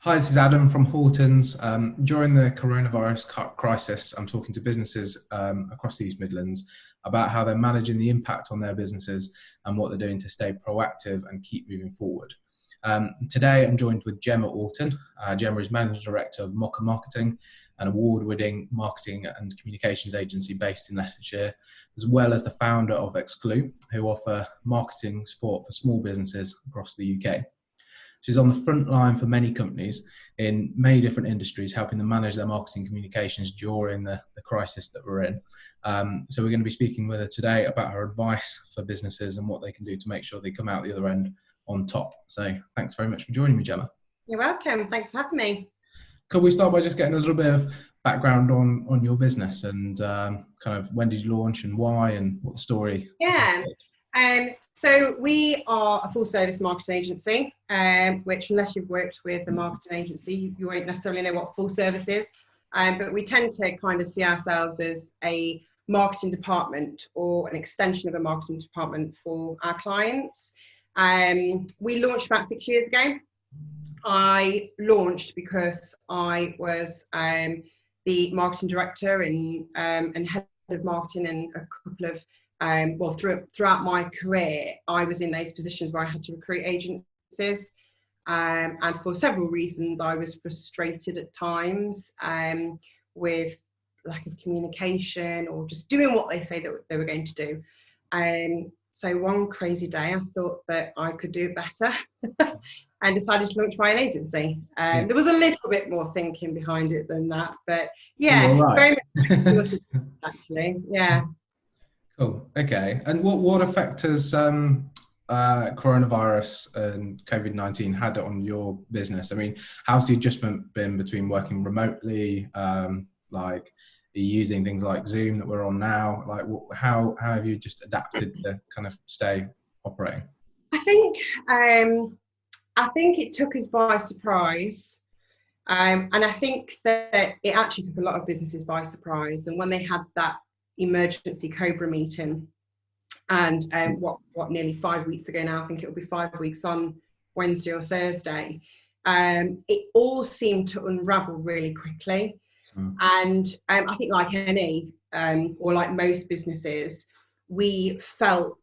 Hi, this is Adam from Hortons. During the coronavirus crisis, I'm talking to businesses across the East Midlands about how they're managing the impact on their businesses and what they're doing to stay proactive and keep moving forward. Today, I'm joined with Gemma Orton. Gemma is Managing Director of Mocha Marketing, an award-winning marketing and communications agency based in Leicestershire, as well as the founder of Exclu, who offer marketing support for small businesses across the UK. She's on the front line for many companies in many different industries, helping them manage their marketing communications during the crisis that we're in. So we're going to be speaking with her today about her advice for businesses and what they can do to make sure they come out the other end on top. So thanks very much for joining me, Gemma. You're welcome. Thanks for having me. Could we start by just getting a little bit of background on your business and kind of when did you launch and why and what the story? Yeah. So we are a full service marketing agency, which unless you've worked with a marketing agency, you won't necessarily know what full service is. But we tend to kind of see ourselves as a marketing department or an extension of a marketing department for our clients. We launched about 6 years ago. I launched because I was the marketing director and head of marketing in a couple of throughout my career, I was in those positions where I had to recruit agencies, and for several reasons, I was frustrated at times with lack of communication or just doing what they say that they were going to do. So one crazy day, I thought that I could do it better, and decided to launch my own agency. There was a little bit more thinking behind it than that, but yeah, right. very much actually, yeah. Cool. Okay. And what effect has coronavirus and COVID-19 had on your business? I mean, how's the adjustment been between working remotely? Like, are you using things like Zoom that we're on now? Like, how have you just adapted to kind of stay operating? I think it took us by surprise. And I think that it actually took a lot of businesses by surprise. And when they had that emergency Cobra meeting, and what nearly 5 weeks ago now, I think it will be 5 weeks on Wednesday or Thursday, it all seemed to unravel really quickly. And I think like any or like most businesses, we felt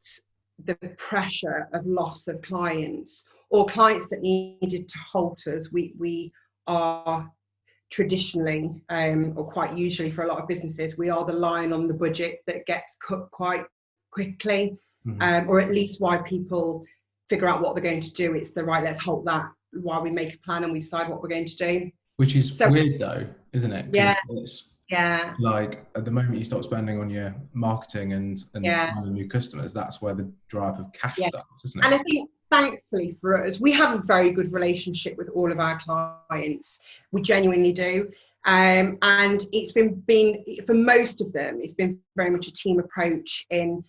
the pressure of loss of clients or clients that needed to halt us. We are traditionally, or quite usually for a lot of businesses, we are the line on the budget that gets cut quite quickly, or at least why people figure out what they're going to do. It's the right, let's halt that while we make a plan and we decide what we're going to do. Which is weird though, isn't it? Yeah. Yeah. Like at the moment you start spending on your marketing and finding new customers, that's where the drive of cash starts, isn't it? And I think thankfully for us, we have a very good relationship with all of our clients. We genuinely do. And it's been for most of them, it's been very much a team approach in,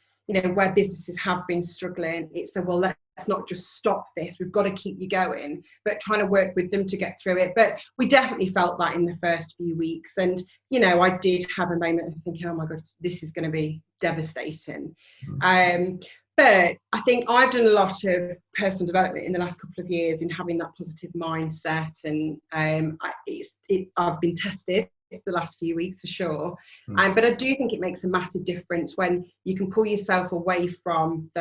where businesses have been struggling. It's well, let's not just stop this. We've got to keep you going, but trying to work with them to get through it. But we definitely felt that in the first few weeks. And, I did have a moment of thinking, oh my God, this is going to be devastating. But I think I've done a lot of personal development in the last couple of years in having that positive mindset, and I've been tested the last few weeks for sure. But I do think it makes a massive difference when you can pull yourself away from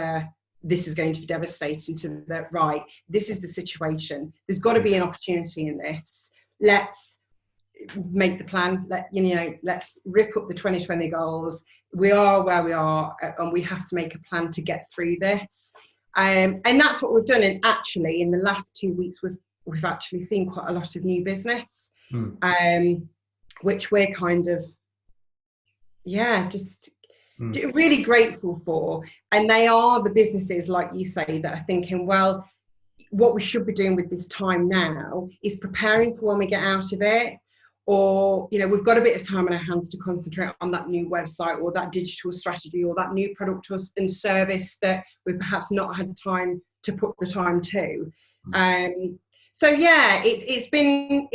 this is going to be devastating to the right, this is the situation. There's got to be an opportunity in this. Let's make the plan. Let's rip up the 2020 goals. We are where we are, and we have to make a plan to get through this. And that's what we've done. And actually, in the last 2 weeks, we've actually seen quite a lot of new business, which we're kind of, just really grateful for. And they are the businesses, like you say, that are thinking, well, what we should be doing with this time now is preparing for when we get out of it. Or, we've got a bit of time on our hands to concentrate on that new website or that digital strategy or that new product and service that we've perhaps not had time to put the time to. So yeah, it's been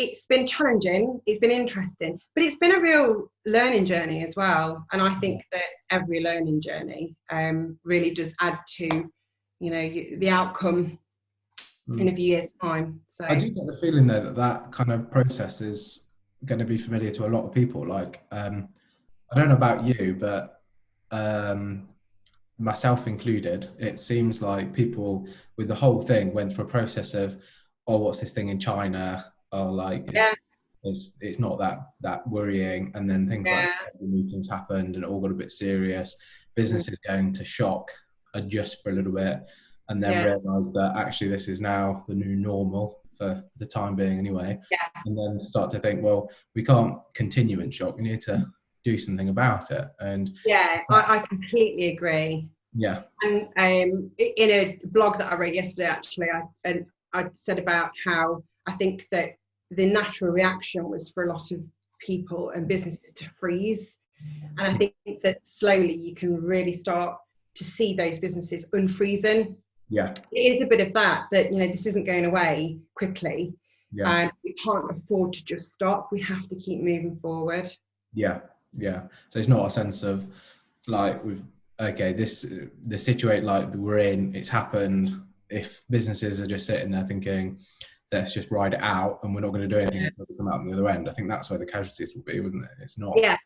challenging, it's been interesting, but it's been a real learning journey as well. And I think that every learning journey really does add to, the outcome in a few years' time. So I do get the feeling though that that kind of process is going to be familiar to a lot of people. Like, I don't know about you, but um, myself included, it seems like people with the whole thing went through a process of, oh, what's this thing in China? Oh, like yeah, it's not that worrying. And then things like yeah, the meetings happened and it all got a bit serious. mm, Businesses going to shock, adjust for a little bit, and then yeah, realise that actually this is now the new normal for the time being anyway. yeah, And then start to think, well, we can't continue in shock. We need to do something about it. And yeah. that's, I completely agree. yeah, And in a blog that I wrote yesterday, actually, I said about how I think that the natural reaction was for a lot of people and businesses to freeze. And I think that slowly you can really start to see those businesses unfreezing. yeah, It is a bit of that, this isn't going away quickly. yeah. And we can't afford to just stop. We have to keep moving forward. Yeah, yeah. So it's not a sense of like we've okay, this the situation like we're in, it's happened. If businesses are just sitting there thinking, let's just ride it out and we're not going to do anything until we come out on the other end, I think that's where the casualties will be, wouldn't it? It's not. Yeah,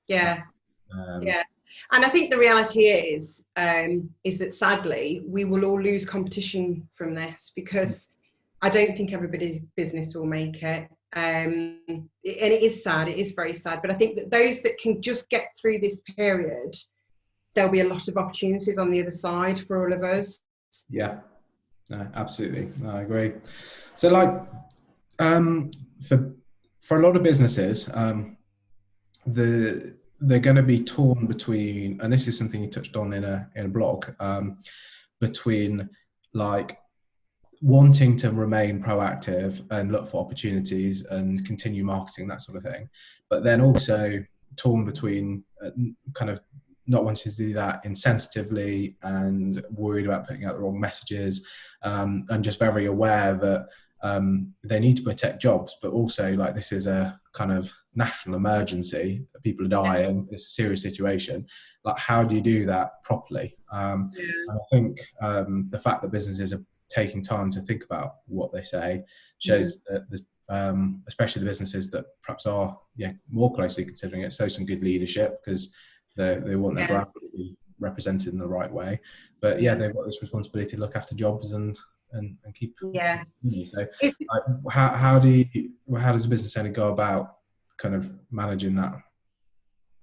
yeah, Um, yeah. And I think the reality is that sadly we will all lose competition from this, because I don't think everybody's business will make it. And it is sad, it is very sad, but I think that those that can just get through this period, there'll be a lot of opportunities on the other side for all of us. yeah, no, absolutely. No, I agree. So like for a lot of businesses, they're going to be torn between, and this is something you touched on in a blog, between like wanting to remain proactive and look for opportunities and continue marketing, that sort of thing, but then also torn between kind of not wanting to do that insensitively and worried about putting out the wrong messages, and just very aware that they need to protect jobs, but also like this is a kind of national emergency, people are dying, it's a serious situation. Like, how do you do that properly? And I think the fact that businesses are taking time to think about what they say shows that especially the businesses that perhaps are more closely considering it, so some good leadership, because they want their brand to be represented in the right way. But they've got this responsibility to look after jobs and keep so how does a business owner go about kind of managing that?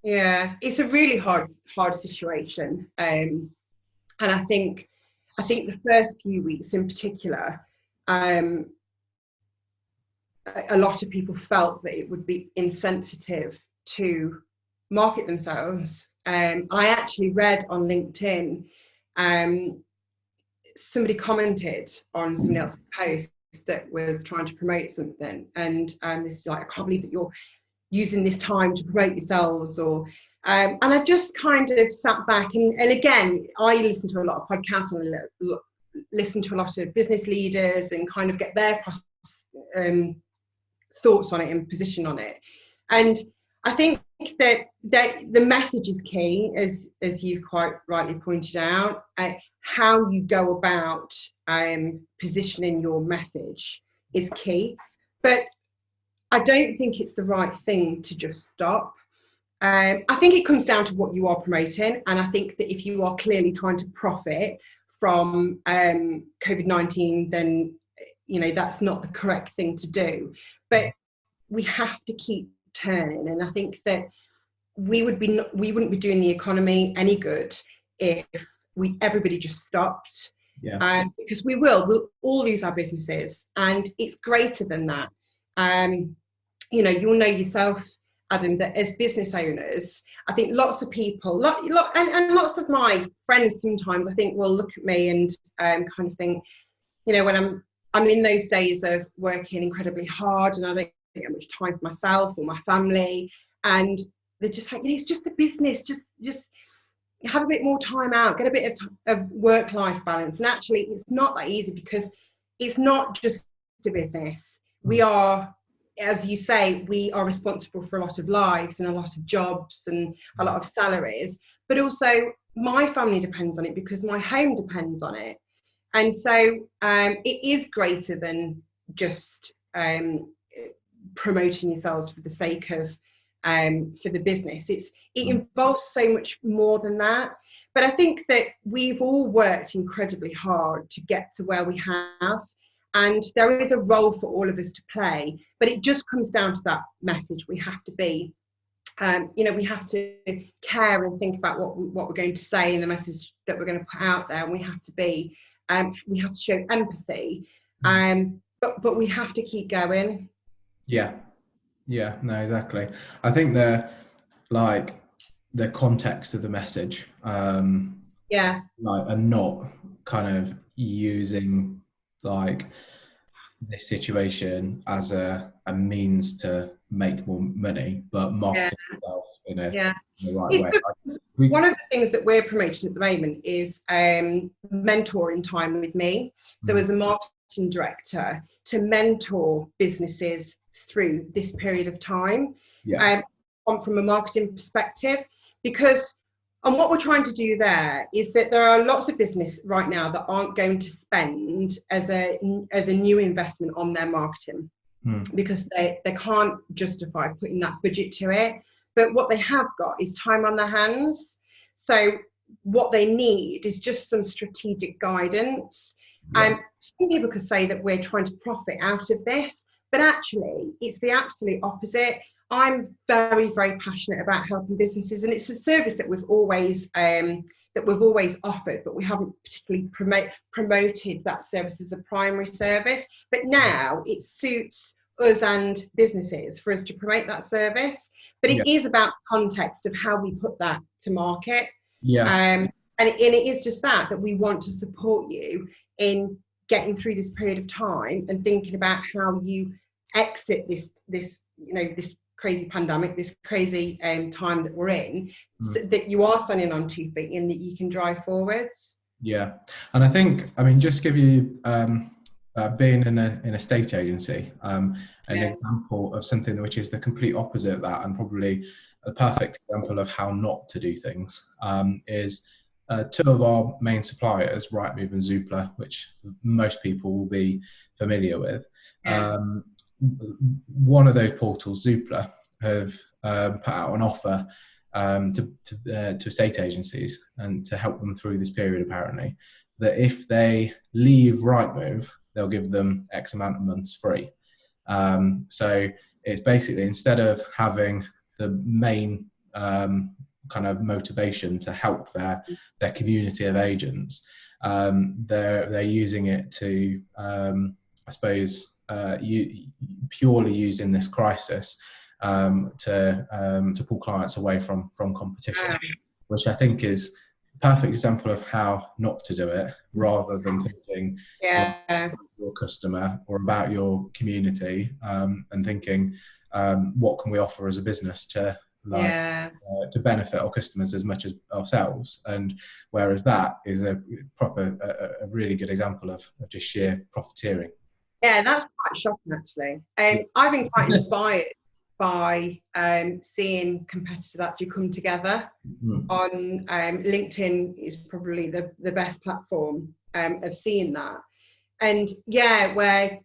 It's a really hard situation, and I think the first few weeks in particular, a lot of people felt that it would be insensitive to market themselves. I actually read on LinkedIn, somebody commented on somebody else's post that was trying to promote something, and this is like, I can't believe that you're using this time to promote yourselves, or and I just kind of sat back and again, I listen to a lot of podcasts and listen to a lot of business leaders and kind of get their thoughts on it and position on it. And I think that the message is key, as you've quite rightly pointed out. How you go about positioning your message is key, but I don't think it's the right thing to just stop. I think it comes down to what you are promoting, and I think that if you are clearly trying to profit from COVID-19, then that's not the correct thing to do. But we have to keep turning, and I think that we wouldn't be doing the economy any good if everybody just stopped. Because we'll all lose our businesses, and it's greater than that. You'll know yourself, Adam, that as business owners, I think lots of people, and lots of my friends sometimes, I think, will look at me and kind of think, when I'm in those days of working incredibly hard and I don't get much time for myself or my family, and they're just like, it's just a business, just have a bit more time out, get a bit of work-life balance. And actually, it's not that easy, because it's not just a business. We are, as you say, we are responsible for a lot of lives and a lot of jobs and a lot of salaries, but also my family depends on it, because my home depends on it. And so it is greater than just promoting yourselves for the sake of for the business. It involves so much more than that. But I think that we've all worked incredibly hard to get to where we have. And there is a role for all of us to play, but it just comes down to that message. We have to be, we have to care and think about what we're going to say and the message that we're going to put out there. And we have to be, we have to show empathy, but we have to keep going. Yeah, no, exactly. I think the context of the message, yeah, like, and not kind of using like this situation as a means to make more money, but marketing itself in a right way. One of the things that we're promoting at the moment is mentoring time with me. So as a marketing director, to mentor businesses through this period of time, from a marketing perspective, because and what we're trying to do there is that there are lots of business right now that aren't going to spend as a new investment on their marketing because they can't justify putting that budget to it. But what they have got is time on their hands. So what they need is just some strategic guidance. Some people could say that we're trying to profit out of this, but actually it's the absolute opposite. I'm very, very passionate about helping businesses, and it's a service that we've always offered, but we haven't particularly promoted that service as a primary service. But now it suits us and businesses for us to promote that service. But it is about context of how we put that to market. And it is just that we want to support you in getting through this period of time and thinking about how you exit this crazy pandemic, this crazy time that we're in, so that you are standing on 2 feet and that you can drive forwards. Yeah, and I think, just give you being in a estate agency, an example of something which is the complete opposite of that, and probably a perfect example of how not to do things, is two of our main suppliers, Rightmove and Zoopla, which most people will be familiar with. One of those portals, Zoopla, have put out an offer to estate agencies and to help them through this period, apparently, that if they leave Rightmove, they'll give them X amount of months free. So it's basically, instead of having the main kind of motivation to help their community of agents, they're using it to, I suppose, purely using this crisis to pull clients away from competition, which I think is a perfect example of how not to do it, rather than thinking about your customer or about your community, and thinking what can we offer as a business to to benefit our customers as much as ourselves. And whereas that is a really good example of just sheer profiteering. Yeah, that's quite shocking, actually. I've been quite inspired by seeing competitors actually come together on LinkedIn. Is probably the best platform of seeing that. And where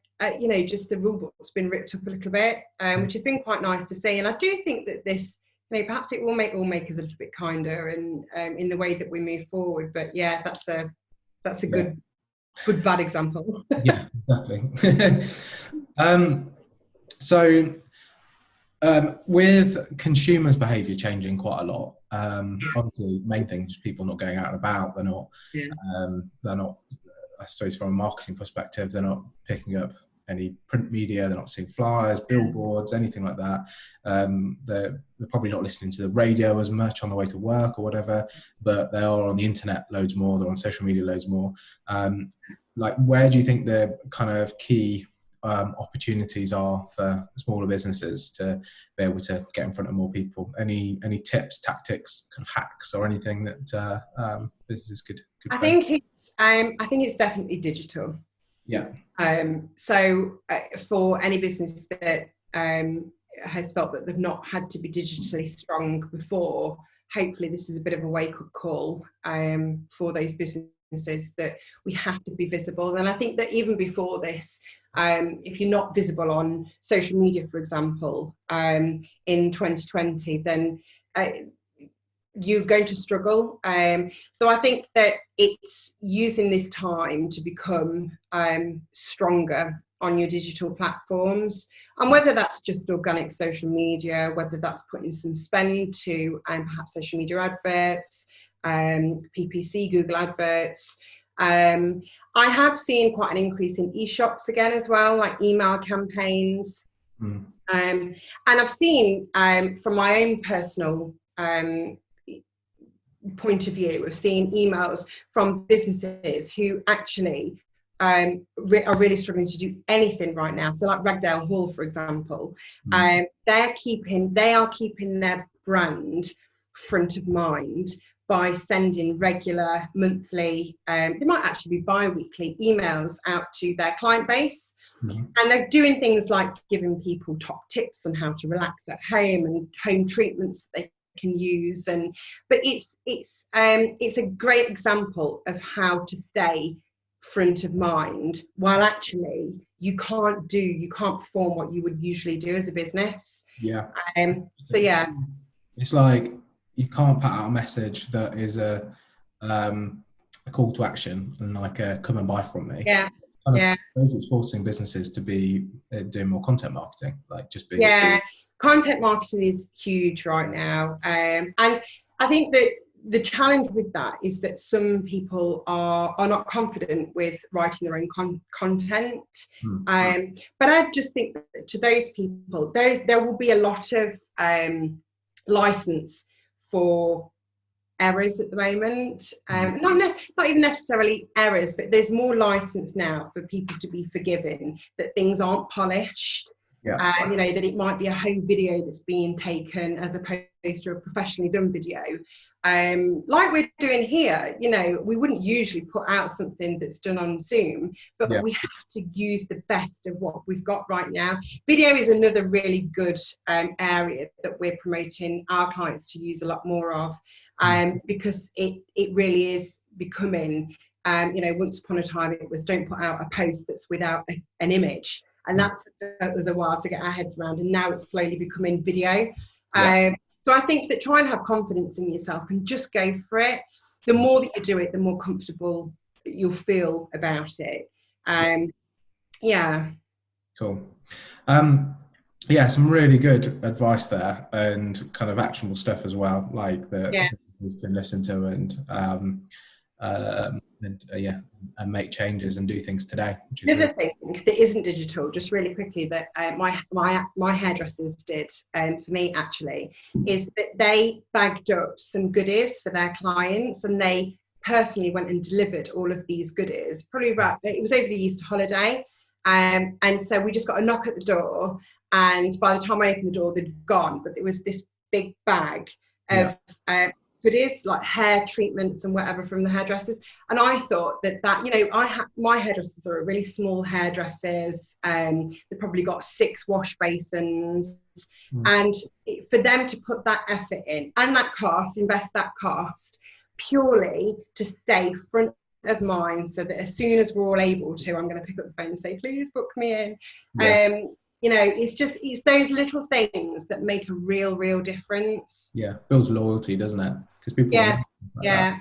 just the rule book's been ripped up a little bit, which has been quite nice to see. And I do think that this, perhaps it will make all makers a little bit kinder and in the way that we move forward. But that's a good bad example. Yeah, exactly. So with consumers' behaviour changing quite a lot, obviously main thing is people not going out and about. They're not, I suppose, from a marketing perspective, they're not picking up any print media, they're not seeing flyers, billboards, anything like that. They're probably not listening to the radio as much on the way to work or whatever, but they are on the internet loads more, they're on social media loads more. Where do you think the kind of key opportunities are for smaller businesses to be able to get in front of more people? Any tips, tactics, kind of hacks, or anything that businesses could I think it's definitely digital. So for any business that has felt that they've not had to be digitally strong before, hopefully this is a bit of a wake-up call for those businesses businesses that we have to be visible. And I think that even before this, if you're not visible on social media, for example, in 2020, then you're going to struggle. So I think that it's using this time to become stronger on your digital platforms, and whether that's just organic social media, whether that's putting some spend to perhaps social media adverts, PPC, Google adverts. I have seen quite an increase in e-shops again as well, like email campaigns. And I've seen from my own personal point of view of seeing emails from businesses who actually are really struggling to do anything right now. So like Ragdale Hall, for example, they are keeping their brand front of mind by sending regular, monthly, they might actually be bi-weekly emails out to their client base. And they're doing things like giving people top tips on how to relax at home and home treatments that they can use. But it's a great example of how to stay front of mind while actually you can't perform what you would usually do as a business. So yeah, it's like you can't put out a message that is a call to action and like a come and buy from me. It's forcing businesses to be doing more content marketing, like just be content marketing is huge right now, and I think that the challenge with that is that some people are not confident with writing their own content. But I just think that to those people, there will be a lot of license for errors at the moment. Not even necessarily errors, but there's more license now for people to be forgiven that things aren't polished. You know, that it might be a home video that's being taken as opposed to a professionally done video. Like we're doing here, you know, we wouldn't usually put out something that's done on Zoom, but we have to use the best of what we've got right now. Video is another really good area that we're promoting our clients to use a lot more of, because it really is becoming, you know, once upon a time it was don't put out a post that's without an image. And that took us a while to get our heads around, and now it's slowly becoming video. So I think that try and have confidence in yourself and just go for it. The more that you do it, the more comfortable you'll feel about it. Cool. Some really good advice there, and kind of actionable stuff as well, like that businesses can listen to and make changes and do things today. Another thing that isn't digital, just really quickly, that my hairdressers did for me actually, is that they bagged up some goodies for their clients, and they personally went and delivered all of these goodies. It was over the Easter holiday, and so we just got a knock at the door, and by the time I opened the door, they'd gone. But there was this big bag of goodies like hair treatments and whatever from the hairdressers, and I thought that you know, my hairdressers are really small hairdressers, and they've probably got 6 wash basins, and for them to put that effort in and that cost, invest that cost purely to stay front of mind, so that as soon as we're all able to, I'm going to pick up the phone and say, please book me in. You know, it's those little things that make a real difference. Builds loyalty, doesn't it? Because people no,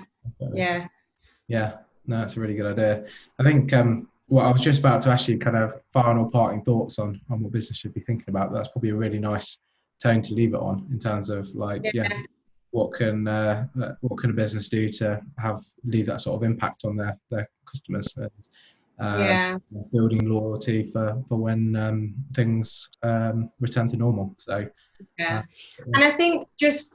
that's a really good idea. I think I was just about to ask you kind of final parting thoughts on what business should be thinking about. That's probably a really nice tone to leave it on, in terms of like what can a business do to leave that sort of impact on their customers, and building loyalty for when things return to normal. So and I think just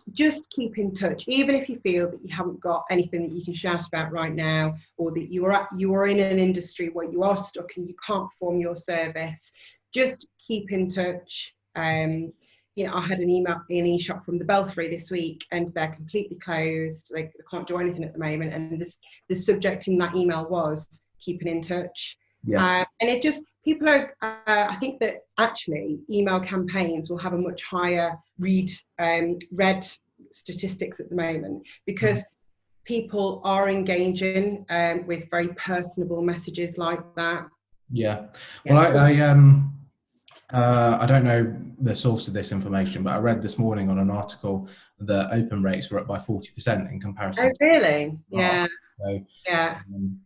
keep in touch, even if you feel that you haven't got anything that you can shout about right now, or that you are in an industry where you are stuck and you can't perform your service. Just keep in touch. You know, I had an e-shop from the Belfry this week, and they're completely closed. They can't do anything at the moment, and the subject in that email was keeping in touch. And it just, people are I think that actually email campaigns will have a much higher read statistics at the moment, because people are engaging with very personable messages like that. Yeah. Yeah. Well, I don't know the source of this information, but I read this morning on an article that open rates were up by 40% in comparison Oh, to really? March. Yeah. So Yeah.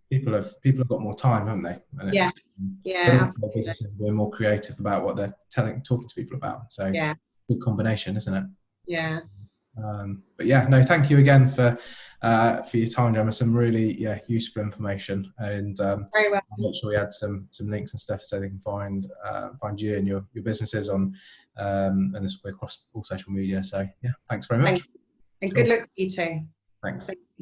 people have got more time, haven't they? And Yeah. it's but Yeah. also businesses are being more creative about what they're talking to people about. So Yeah. good combination, isn't it? Yeah. But yeah, no, thank you again for your time, Gemma. Some really useful information, and Very well. I'll make sure we add some links and stuff so they can find you and your businesses on and this will be across all social media. So yeah, thanks very much. Thank you. And good luck to you too. Thanks.